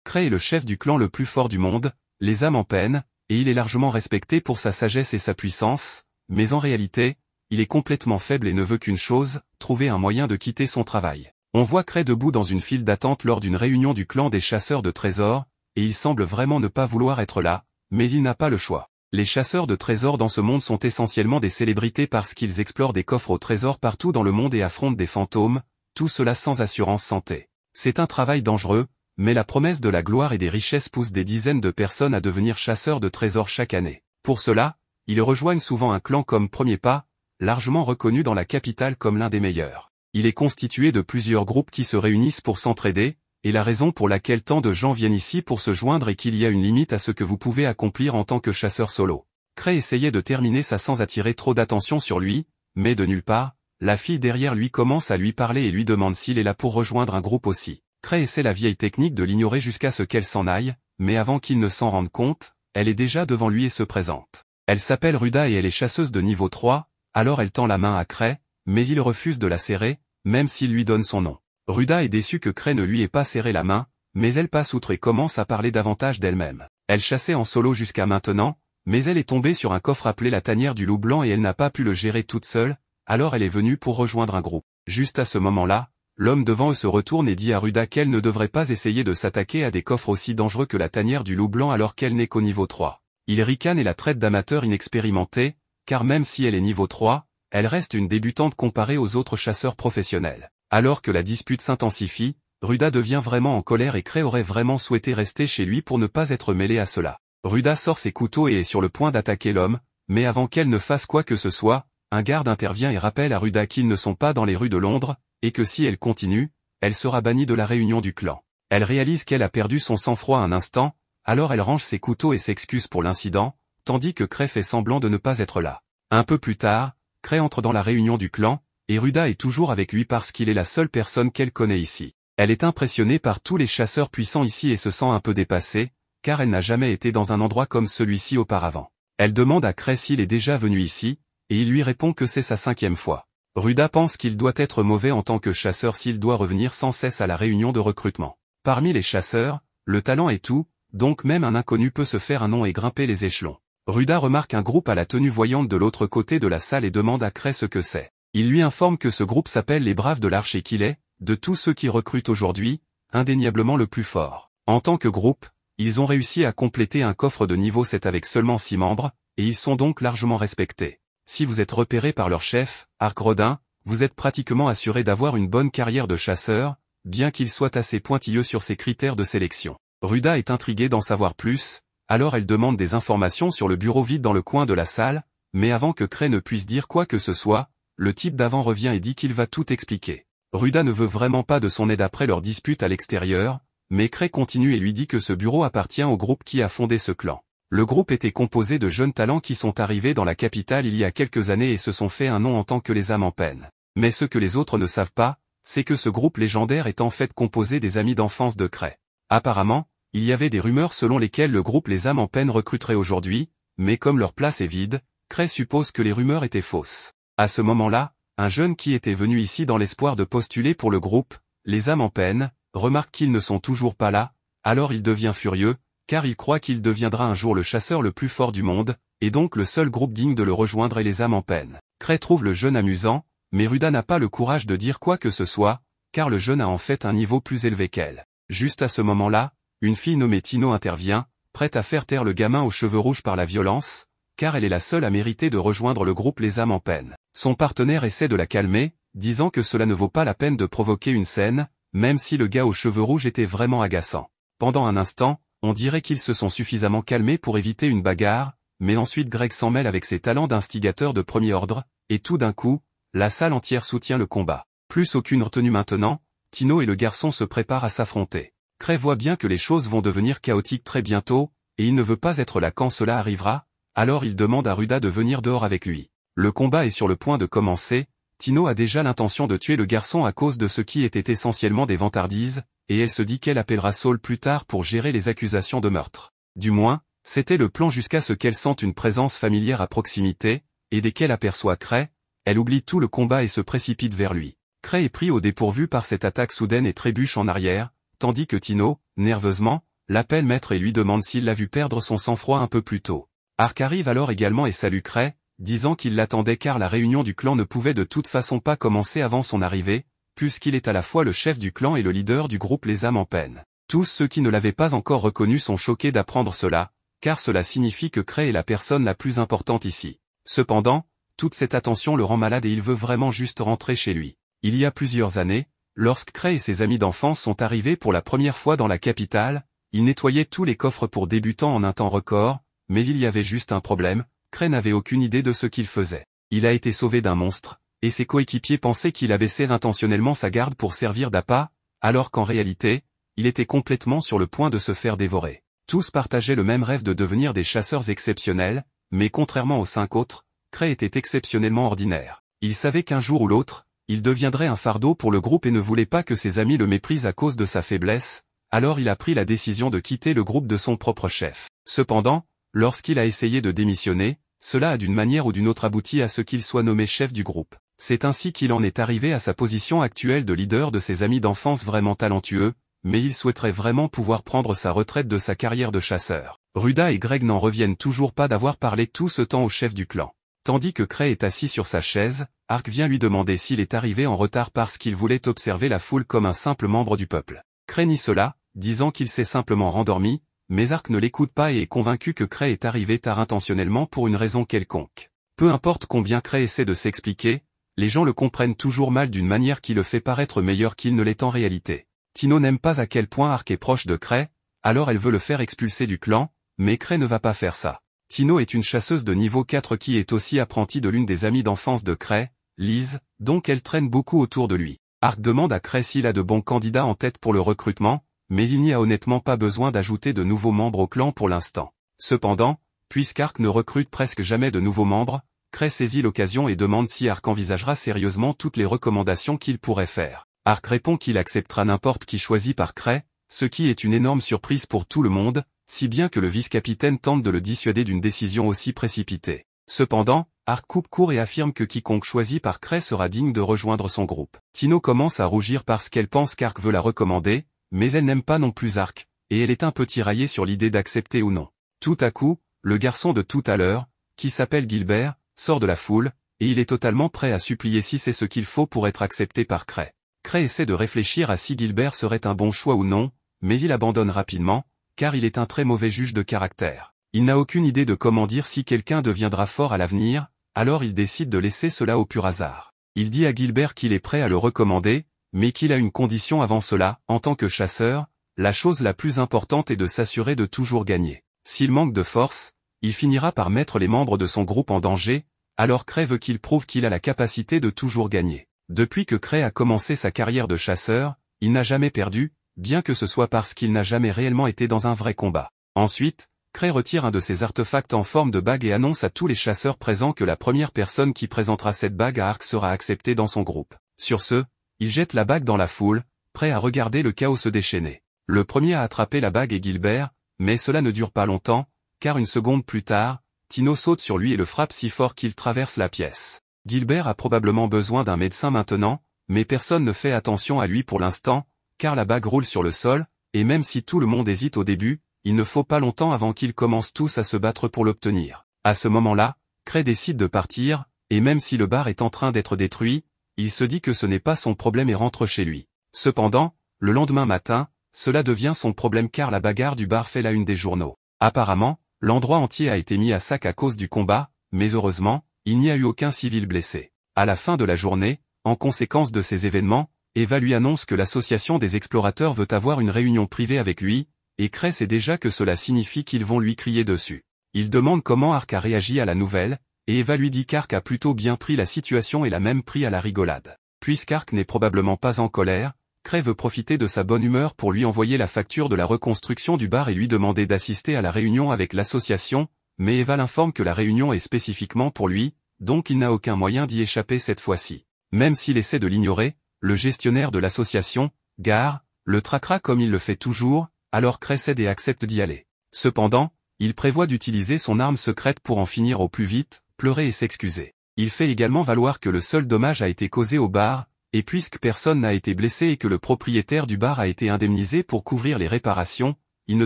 Cray est le chef du clan le plus fort du monde, les âmes en peine, et il est largement respecté pour sa sagesse et sa puissance, mais en réalité, il est complètement faible et ne veut qu'une chose, trouver un moyen de quitter son travail. On voit Cray debout dans une file d'attente lors d'une réunion du clan des chasseurs de trésors, et il semble vraiment ne pas vouloir être là, mais il n'a pas le choix. Les chasseurs de trésors dans ce monde sont essentiellement des célébrités parce qu'ils explorent des coffres au trésor partout dans le monde et affrontent des fantômes, tout cela sans assurance santé. C'est un travail dangereux, mais la promesse de la gloire et des richesses pousse des dizaines de personnes à devenir chasseurs de trésors chaque année. Pour cela, ils rejoignent souvent un clan comme Premier Pas, largement reconnu dans la capitale comme l'un des meilleurs. Il est constitué de plusieurs groupes qui se réunissent pour s'entraider, et la raison pour laquelle tant de gens viennent ici pour se joindre est qu'il y a une limite à ce que vous pouvez accomplir en tant que chasseur solo. Cray essayait de terminer ça sans attirer trop d'attention sur lui, mais de nulle part, la fille derrière lui commence à lui parler et lui demande s'il est là pour rejoindre un groupe aussi. Cray essaie la vieille technique de l'ignorer jusqu'à ce qu'elle s'en aille, mais avant qu'il ne s'en rende compte, elle est déjà devant lui et se présente. Elle s'appelle Ruda et elle est chasseuse de niveau 3, alors elle tend la main à Cray, mais il refuse de la serrer, même s'il lui donne son nom. Ruda est déçue que Cray ne lui ait pas serré la main, mais elle passe outre et commence à parler davantage d'elle-même. Elle chassait en solo jusqu'à maintenant, mais elle est tombée sur un coffre appelé la tanière du loup blanc et elle n'a pas pu le gérer toute seule, alors elle est venue pour rejoindre un groupe. Juste à ce moment-là, l'homme devant eux se retourne et dit à Ruda qu'elle ne devrait pas essayer de s'attaquer à des coffres aussi dangereux que la tanière du loup blanc alors qu'elle n'est qu'au niveau 3. Il ricane et la traite d'amateur inexpérimenté, car même si elle est niveau 3, elle reste une débutante comparée aux autres chasseurs professionnels. Alors que la dispute s'intensifie, Ruda devient vraiment en colère et Cray aurait vraiment souhaité rester chez lui pour ne pas être mêlé à cela. Ruda sort ses couteaux et est sur le point d'attaquer l'homme, mais avant qu'elle ne fasse quoi que ce soit, un garde intervient et rappelle à Ruda qu'ils ne sont pas dans les rues de Londres, et que si elle continue, elle sera bannie de la réunion du clan. Elle réalise qu'elle a perdu son sang-froid un instant, alors elle range ses couteaux et s'excuse pour l'incident, tandis que Cray fait semblant de ne pas être là. Un peu plus tard, Cray entre dans la réunion du clan, et Ruda est toujours avec lui parce qu'il est la seule personne qu'elle connaît ici. Elle est impressionnée par tous les chasseurs puissants ici et se sent un peu dépassée, car elle n'a jamais été dans un endroit comme celui-ci auparavant. Elle demande à Cray s'il est déjà venu ici, et il lui répond que c'est sa 5e fois. Ruda pense qu'il doit être mauvais en tant que chasseur s'il doit revenir sans cesse à la réunion de recrutement. Parmi les chasseurs, le talent est tout, donc même un inconnu peut se faire un nom et grimper les échelons. Ruda remarque un groupe à la tenue voyante de l'autre côté de la salle et demande à Cray ce que c'est. Il lui informe que ce groupe s'appelle les Braves de l'Arche et qu'il est, de tous ceux qui recrutent aujourd'hui, indéniablement le plus fort. En tant que groupe, ils ont réussi à compléter un coffre de niveau 7 avec seulement 6 membres, et ils sont donc largement respectés. Si vous êtes repéré par leur chef, Arc Rodin, vous êtes pratiquement assuré d'avoir une bonne carrière de chasseur, bien qu'il soit assez pointilleux sur ses critères de sélection. Ruda est intriguée d'en savoir plus, alors elle demande des informations sur le bureau vide dans le coin de la salle, mais avant que Cray ne puisse dire quoi que ce soit, le type d'avant revient et dit qu'il va tout expliquer. Ruda ne veut vraiment pas de son aide après leur dispute à l'extérieur, mais Cray continue et lui dit que ce bureau appartient au groupe qui a fondé ce clan. Le groupe était composé de jeunes talents qui sont arrivés dans la capitale il y a quelques années et se sont fait un nom en tant que les âmes en peine. Mais ce que les autres ne savent pas, c'est que ce groupe légendaire est en fait composé des amis d'enfance de Cray. Apparemment, il y avait des rumeurs selon lesquelles le groupe les âmes en peine recruterait aujourd'hui, mais comme leur place est vide, Cray suppose que les rumeurs étaient fausses. À ce moment-là, un jeune qui était venu ici dans l'espoir de postuler pour le groupe, les âmes en peine, remarque qu'ils ne sont toujours pas là, alors il devient furieux, car il croit qu'il deviendra un jour le chasseur le plus fort du monde, et donc le seul groupe digne de le rejoindre est les âmes en peine. Cray trouve le jeune amusant, mais Ruda n'a pas le courage de dire quoi que ce soit, car le jeune a en fait un niveau plus élevé qu'elle. Juste à ce moment-là, une fille nommée Tino intervient, prête à faire taire le gamin aux cheveux rouges par la violence, car elle est la seule à mériter de rejoindre le groupe les âmes en peine. Son partenaire essaie de la calmer, disant que cela ne vaut pas la peine de provoquer une scène, même si le gars aux cheveux rouges était vraiment agaçant. Pendant un instant, on dirait qu'ils se sont suffisamment calmés pour éviter une bagarre, mais ensuite Greg s'en mêle avec ses talents d'instigateur de premier ordre, et tout d'un coup, la salle entière soutient le combat. Plus aucune retenue maintenant, Tino et le garçon se préparent à s'affronter. Cray voit bien que les choses vont devenir chaotiques très bientôt, et il ne veut pas être là quand cela arrivera, alors il demande à Ruda de venir dehors avec lui. Le combat est sur le point de commencer, Tino a déjà l'intention de tuer le garçon à cause de ce qui était essentiellement des vantardises, et elle se dit qu'elle appellera Saul plus tard pour gérer les accusations de meurtre. Du moins, c'était le plan jusqu'à ce qu'elle sente une présence familière à proximité, et dès qu'elle aperçoit Cray, elle oublie tout le combat et se précipite vers lui. Cray est pris au dépourvu par cette attaque soudaine et trébuche en arrière, tandis que Tino, nerveusement, l'appelle maître et lui demande s'il l'a vu perdre son sang-froid un peu plus tôt. Ark arrive alors également et salue Cray, disant qu'il l'attendait car la réunion du clan ne pouvait de toute façon pas commencer avant son arrivée, puisqu'il est à la fois le chef du clan et le leader du groupe Les âmes en peine. Tous ceux qui ne l'avaient pas encore reconnu sont choqués d'apprendre cela, car cela signifie que Cray est la personne la plus importante ici. Cependant, toute cette attention le rend malade et il veut vraiment juste rentrer chez lui. Il y a plusieurs années, lorsque Cray et ses amis d'enfance sont arrivés pour la première fois dans la capitale, ils nettoyaient tous les coffres pour débutants en un temps record, mais il y avait juste un problème, Cray n'avait aucune idée de ce qu'il faisait. Il a été sauvé d'un monstre, et ses coéquipiers pensaient qu'il abaissait intentionnellement sa garde pour servir d'appât, alors qu'en réalité, il était complètement sur le point de se faire dévorer. Tous partageaient le même rêve de devenir des chasseurs exceptionnels, mais contrairement aux 5 autres, Cray était exceptionnellement ordinaire. Il savait qu'un jour ou l'autre, il deviendrait un fardeau pour le groupe et ne voulait pas que ses amis le méprisent à cause de sa faiblesse, alors il a pris la décision de quitter le groupe de son propre chef. Cependant, lorsqu'il a essayé de démissionner, cela a d'une manière ou d'une autre abouti à ce qu'il soit nommé chef du groupe. C'est ainsi qu'il en est arrivé à sa position actuelle de leader de ses amis d'enfance vraiment talentueux, mais il souhaiterait vraiment pouvoir prendre sa retraite de sa carrière de chasseur. Ruda et Greg n'en reviennent toujours pas d'avoir parlé tout ce temps au chef du clan. Tandis que Cray est assis sur sa chaise, Ark vient lui demander s'il est arrivé en retard parce qu'il voulait observer la foule comme un simple membre du peuple. Cray nie cela, disant qu'il s'est simplement rendormi, mais Ark ne l'écoute pas et est convaincu que Cray est arrivé tard intentionnellement pour une raison quelconque. Peu importe combien Cray essaie de s'expliquer, les gens le comprennent toujours mal d'une manière qui le fait paraître meilleur qu'il ne l'est en réalité. Tino n'aime pas à quel point Ark est proche de Cray, alors elle veut le faire expulser du clan, mais Cray ne va pas faire ça. Tino est une chasseuse de niveau 4 qui est aussi apprentie de l'une des amies d'enfance de Cray, Liz, donc elle traîne beaucoup autour de lui. Ark demande à Cray s'il a de bons candidats en tête pour le recrutement, mais il n'y a honnêtement pas besoin d'ajouter de nouveaux membres au clan pour l'instant. Cependant, puisqu'Ark ne recrute presque jamais de nouveaux membres, Cray saisit l'occasion et demande si Ark envisagera sérieusement toutes les recommandations qu'il pourrait faire. Ark répond qu'il acceptera n'importe qui choisi par Cray, ce qui est une énorme surprise pour tout le monde, si bien que le vice-capitaine tente de le dissuader d'une décision aussi précipitée. Cependant, Ark coupe court et affirme que quiconque choisi par Cray sera digne de rejoindre son groupe. Tino commence à rougir parce qu'elle pense qu'Ark veut la recommander, mais elle n'aime pas non plus Ark, et elle est un peu tiraillée sur l'idée d'accepter ou non. Tout à coup, le garçon de tout à l'heure, qui s'appelle Gilbert, sort de la foule, et il est totalement prêt à supplier si c'est ce qu'il faut pour être accepté par Cray. Cray essaie de réfléchir à si Gilbert serait un bon choix ou non, mais il abandonne rapidement, car il est un très mauvais juge de caractère. Il n'a aucune idée de comment dire si quelqu'un deviendra fort à l'avenir, alors il décide de laisser cela au pur hasard. Il dit à Gilbert qu'il est prêt à le recommander, mais qu'il a une condition avant cela, en tant que chasseur, la chose la plus importante est de s'assurer de toujours gagner. S'il manque de force, il finira par mettre les membres de son groupe en danger, alors Cray veut qu'il prouve qu'il a la capacité de toujours gagner. Depuis que Cray a commencé sa carrière de chasseur, il n'a jamais perdu, bien que ce soit parce qu'il n'a jamais réellement été dans un vrai combat. Ensuite, Cray retire un de ses artefacts en forme de bague et annonce à tous les chasseurs présents que la première personne qui présentera cette bague à Ark sera acceptée dans son groupe. Sur ce, il jette la bague dans la foule, prêt à regarder le chaos se déchaîner. Le premier à attraper la bague est Gilbert, mais cela ne dure pas longtemps, car une seconde plus tard, Tino saute sur lui et le frappe si fort qu'il traverse la pièce. Gilbert a probablement besoin d'un médecin maintenant, mais personne ne fait attention à lui pour l'instant, car la bague roule sur le sol, et même si tout le monde hésite au début, il ne faut pas longtemps avant qu'ils commencent tous à se battre pour l'obtenir. À ce moment-là, Cray décide de partir, et même si le bar est en train d'être détruit, il se dit que ce n'est pas son problème et rentre chez lui. Cependant, le lendemain matin, cela devient son problème car la bagarre du bar fait la une des journaux. Apparemment, l'endroit entier a été mis à sac à cause du combat, mais heureusement, il n'y a eu aucun civil blessé. À la fin de la journée, en conséquence de ces événements, Eva lui annonce que l'association des explorateurs veut avoir une réunion privée avec lui, et Cray sait déjà que cela signifie qu'ils vont lui crier dessus. Il demande comment Ark a réagi à la nouvelle, et Eva lui dit qu'Ark a plutôt bien pris la situation et l'a même pris à la rigolade. Puisqu'Ark n'est probablement pas en colère, Cray veut profiter de sa bonne humeur pour lui envoyer la facture de la reconstruction du bar et lui demander d'assister à la réunion avec l'association, mais Eva l'informe que la réunion est spécifiquement pour lui, donc il n'a aucun moyen d'y échapper cette fois-ci. Même s'il essaie de l'ignorer, le gestionnaire de l'association, Gar, le traquera comme il le fait toujours, alors Cray cède et accepte d'y aller. Cependant, il prévoit d'utiliser son arme secrète pour en finir au plus vite, pleurer et s'excuser. Il fait également valoir que le seul dommage a été causé au bar, et puisque personne n'a été blessé et que le propriétaire du bar a été indemnisé pour couvrir les réparations, il ne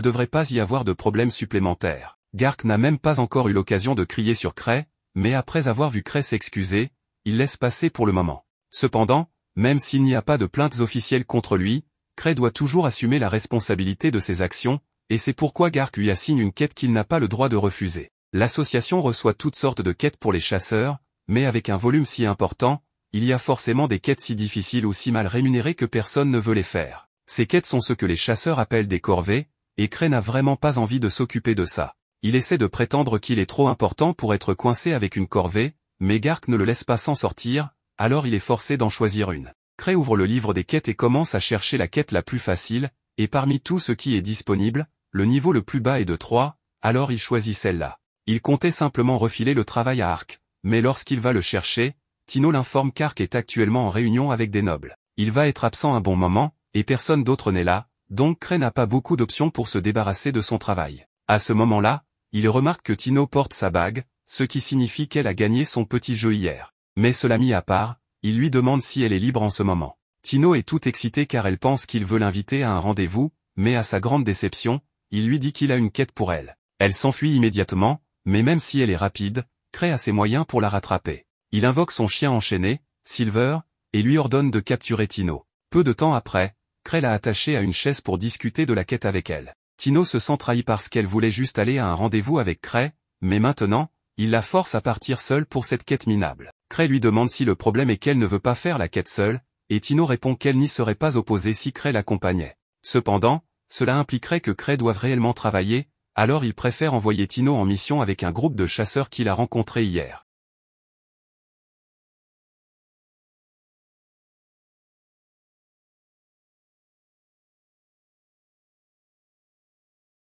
devrait pas y avoir de problème supplémentaire. Gark n'a même pas encore eu l'occasion de crier sur Cray, mais après avoir vu Cray s'excuser, il laisse passer pour le moment. Cependant, même s'il n'y a pas de plaintes officielles contre lui, Cray doit toujours assumer la responsabilité de ses actions, et c'est pourquoi Gark lui assigne une quête qu'il n'a pas le droit de refuser. L'association reçoit toutes sortes de quêtes pour les chasseurs, mais avec un volume si important, il y a forcément des quêtes si difficiles ou si mal rémunérées que personne ne veut les faire. Ces quêtes sont ce que les chasseurs appellent des corvées, et Cray n'a vraiment pas envie de s'occuper de ça. Il essaie de prétendre qu'il est trop important pour être coincé avec une corvée, mais Gark ne le laisse pas s'en sortir, alors il est forcé d'en choisir une. Cray ouvre le livre des quêtes et commence à chercher la quête la plus facile, et parmi tout ce qui est disponible, le niveau le plus bas est de 3, alors il choisit celle-là. Il comptait simplement refiler le travail à Ark, mais lorsqu'il va le chercher, Tino l'informe qu'Ark est actuellement en réunion avec des nobles. Il va être absent un bon moment, et personne d'autre n'est là, donc Cray n'a pas beaucoup d'options pour se débarrasser de son travail. À ce moment-là, il remarque que Tino porte sa bague, ce qui signifie qu'elle a gagné son petit jeu hier. Mais cela mis à part, il lui demande si elle est libre en ce moment. Tino est tout excité car elle pense qu'il veut l'inviter à un rendez-vous, mais à sa grande déception, il lui dit qu'il a une quête pour elle. Elle s'enfuit immédiatement, mais même si elle est rapide, Cray a ses moyens pour la rattraper. Il invoque son chien enchaîné, Silver, et lui ordonne de capturer Tino. Peu de temps après, Cray l'a attachée à une chaise pour discuter de la quête avec elle. Tino se sent trahi parce qu'elle voulait juste aller à un rendez-vous avec Cray, mais maintenant, il la force à partir seule pour cette quête minable. Cray lui demande si le problème est qu'elle ne veut pas faire la quête seule, et Tino répond qu'elle n'y serait pas opposée si Cray l'accompagnait. Cependant, cela impliquerait que Cray doive réellement travailler, alors il préfère envoyer Tino en mission avec un groupe de chasseurs qu'il a rencontré hier.